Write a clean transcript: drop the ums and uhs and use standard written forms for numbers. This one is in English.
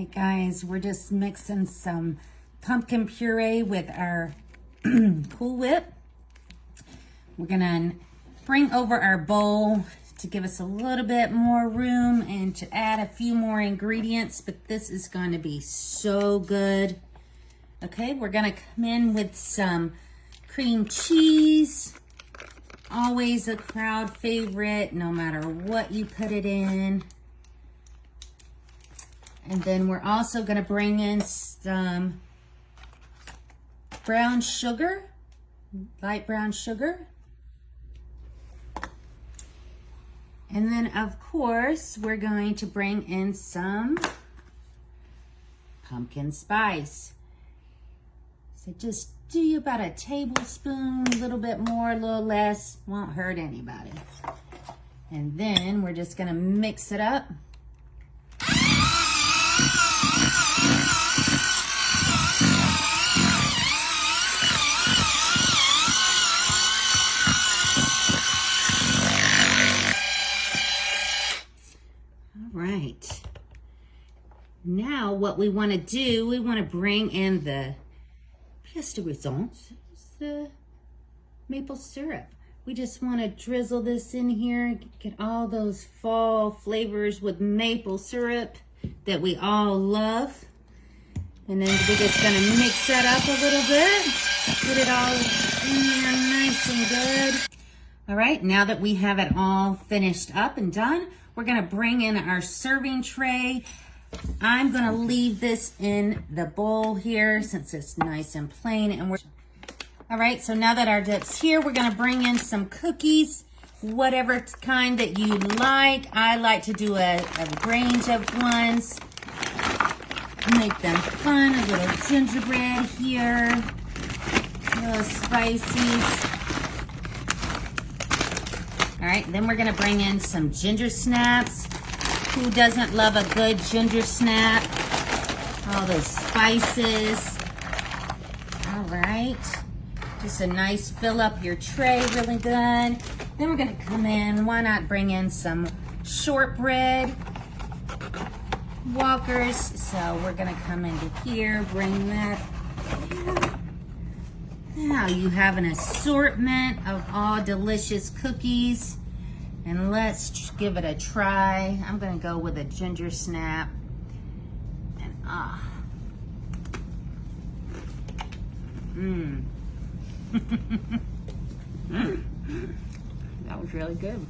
right, guys, we're just mixing some pumpkin puree with our Cool Whip. We're gonna bring over our bowl to give us a little bit more room and to add a few more ingredients, but this is going to be so good. Okay, we're gonna come in with some cream cheese. Always a crowd favorite, no matter what you put it in. And then we're also gonna bring in some brown sugar, light brown sugar. And then, of course, we're going to bring in some pumpkin spice. So just do about a tablespoon, a little bit more, a little less, won't hurt anybody. And then we're just gonna mix it up. Right. Now what we want to do, we want to bring in the pièce de resistance, the maple syrup. We just want to drizzle this in here, get all those fall flavors with maple syrup that we all love. And then we're just going to mix that up a little bit, get it all in there nice and good. All right, now that we have it all finished up and done, we're gonna bring in our serving tray. I'm gonna leave this in the bowl here since it's nice and plain. And all right, so now that our dip's here, we're gonna bring in some cookies, whatever kind that you like. I like to do a range of ones. Make them fun, a little gingerbread here, a little spicy. All right, then we're gonna bring in some ginger snaps. Who doesn't love a good ginger snap? All those spices. All right, just a nice fill up your tray really good. Then we're gonna come in, why not bring in some shortbread walkers. So we're gonna come into here, bring that. Now you have an assortment of all delicious cookies, and let's give it a try. I'm gonna go with a ginger snap, and that was really good.